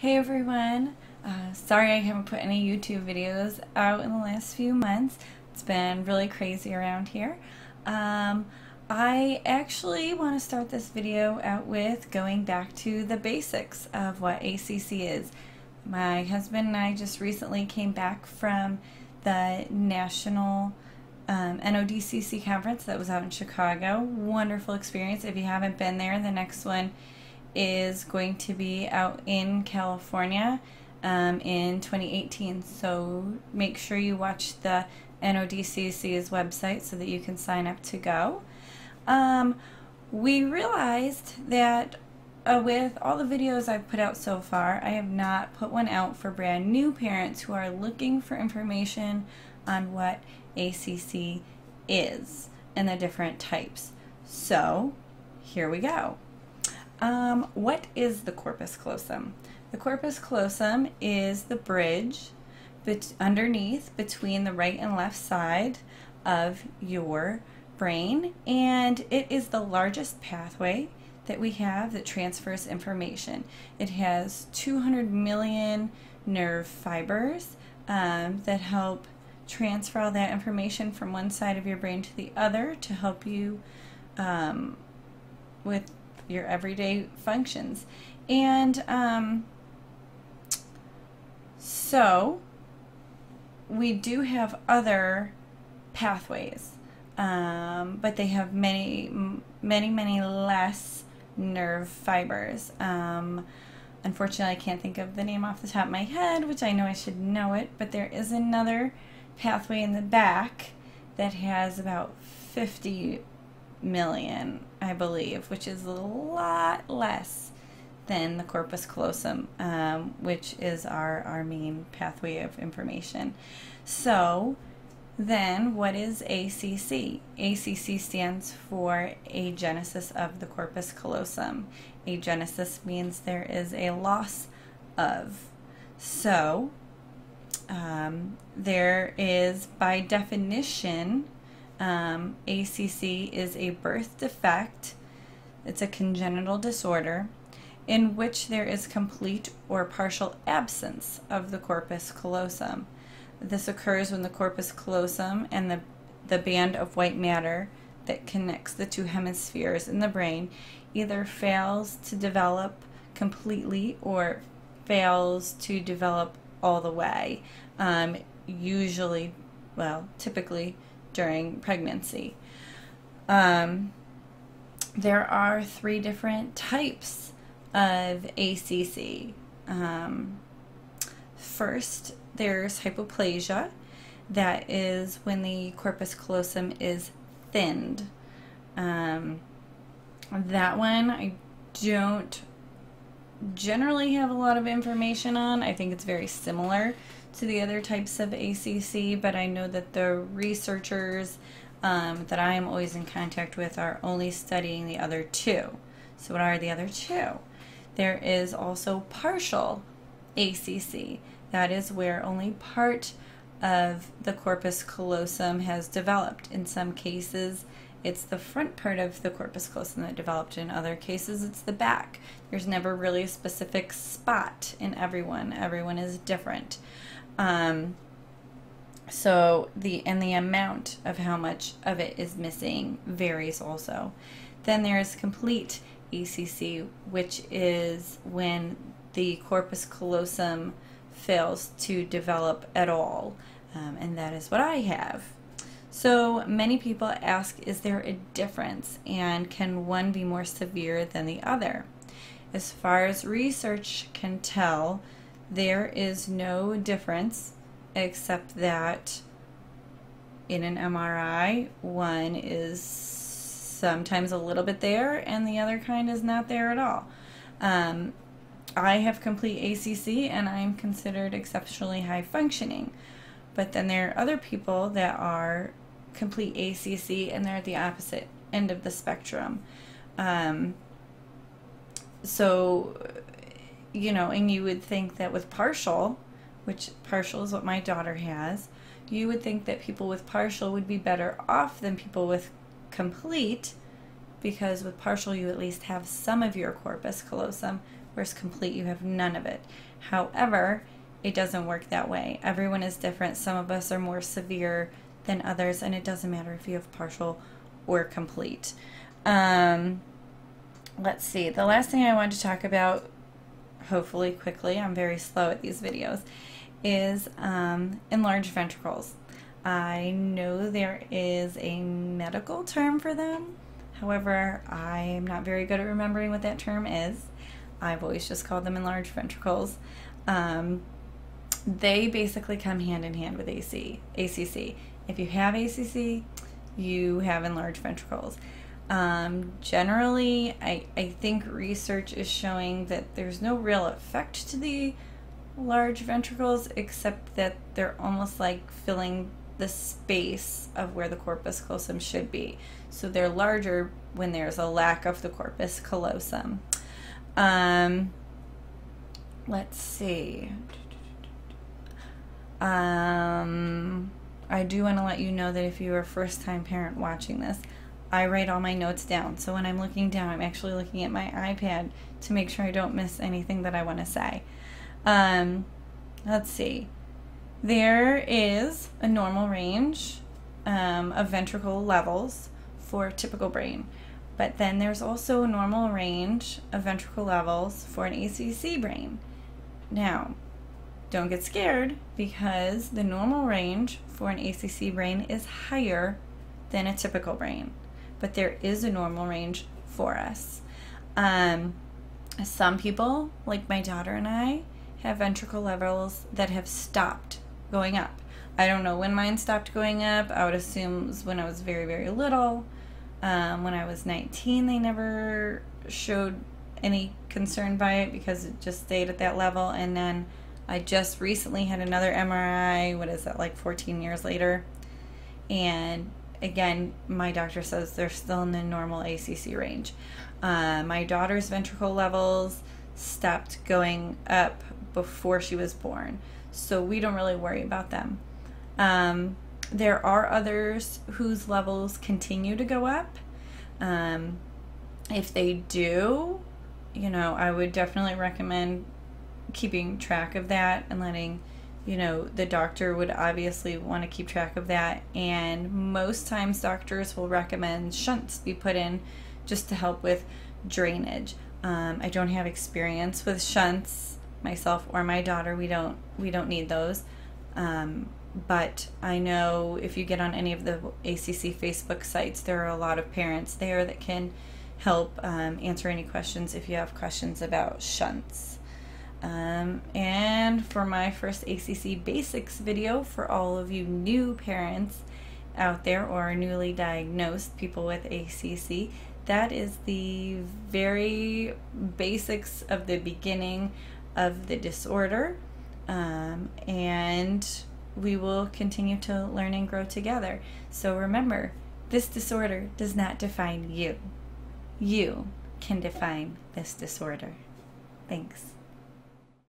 Hey everyone, sorry I haven't put any YouTube videos out in the last few months. It's been really crazy around here. I actually want to start this video out with going back to the basics of what ACC is. My husband and I just recently came back from the National NODCC conference that was out in Chicago. Wonderful experience. If you haven't been there, the next one is going to be out in California in 2018. So make sure you watch the NODCC's website so that you can sign up to go. We realized that with all the videos I've put out so far, I have not put one out for brand new parents who are looking for information on what ACC is and the different types. So here we go. What is the corpus callosum? The corpus callosum is the bridge underneath between the right and left side of your brain, and it is the largest pathway that we have that transfers information. It has 200 million nerve fibers that help transfer all that information from one side of your brain to the other to help you with your everyday functions. And so we do have other pathways, but they have many less nerve fibers. Unfortunately, I can't think of the name off the top of my head, which I know I should know it, but there is another pathway in the back that has about 50 million, I believe, which is a lot less than the corpus callosum, which is our main pathway of information. So then what is ACC? ACC stands for agenesis of the corpus callosum. Agenesis means there is a loss of. So there is, by definition, ACC is a birth defect. It's a congenital disorder in which there is complete or partial absence of the corpus callosum. This occurs when the corpus callosum and the band of white matter that connects the two hemispheres in the brain either fails to develop completely or fails to develop all the way, typically during pregnancy. There are 3 different types of ACC. First, there's hypoplasia. That is when the corpus callosum is thinned. That one I don't generally have a lot of information on. I think it's very similar to the other types of ACC, but I know that the researchers that I am always in contact with are only studying the other 2. So what are the other 2? There is also partial ACC. That is where only part of the corpus callosum has developed. In some cases, it's the front part of the corpus callosum that developed. In other cases, it's the back. There's never really a specific spot in everyone. Everyone is different. So the amount of how much of it is missing varies also. Then there's complete ACC, which is when the corpus callosum fails to develop at all, and that is what I have. So many people ask, is there a difference, and can one be more severe than the other? As far as research can tell, there is no difference except that in an MRI, one is sometimes a little bit there and the other kind is not there at all. I have complete ACC and I'm considered exceptionally high functioning, but then there are other people that are complete ACC and they're at the opposite end of the spectrum. So, you know, and you would think that with partial, which partial is what my daughter has, you would think that people with partial would be better off than people with complete, because with partial you at least have some of your corpus callosum whereas complete, you have none of it. However, it doesn't work that way. Everyone is different. Some of us are more severe than others, and it doesn't matter if you have partial or complete. Let's see. The last thing I wanted to talk about, hopefully quickly, I'm very slow at these videos, is enlarged ventricles. I know there is a medical term for them. However, I'm not very good at remembering what that term is. I've always just called them enlarged ventricles. They basically come hand in hand with ACC. If you have ACC, you have enlarged ventricles. Generally, I think research is showing that there's no real effect to the large ventricles, except that they're almost like filling the space of where the corpus callosum should be. So they're larger when there's a lack of the corpus callosum. Let's see. I do want to let you know that if you're a first-time parent watching this, I write all my notes down. So when I'm looking down, I'm actually looking at my iPad to make sure I don't miss anything that I want to say. Let's see. There is a normal range of ventricle levels for a typical brain, but then there's also a normal range of ventricle levels for an ACC brain. Now, don't get scared, because the normal range for an ACC brain is higher than a typical brain, but there is a normal range for us. Some people, like my daughter and I, have ventricle levels that have stopped going up. I don't know when mine stopped going up. I would assume it was when I was very, very little. When I was 19, they never showed any concern by it because it just stayed at that level. And then I just recently had another MRI, what is that, like 14 years later. And again, my doctor says they're still in the normal ACC range. My daughter's ventricle levels stopped going up before she was born, so we don't really worry about them. There are others whose levels continue to go up. If they do, I would definitely recommend keeping track of that and letting, the doctor would obviously want to keep track of that. And most times doctors will recommend shunts be put in just to help with drainage. I don't have experience with shunts myself or my daughter. We don't need those. But I know if you get on any of the ACC Facebook sites, there are a lot of parents there that can help answer any questions if you have questions about shunts. And for my first ACC Basics video, for all of you new parents out there or newly diagnosed people with ACC, that is the very basics of the beginning of the disorder. And we will continue to learn and grow together. So remember, this disorder does not define you. You can define this disorder. Thanks.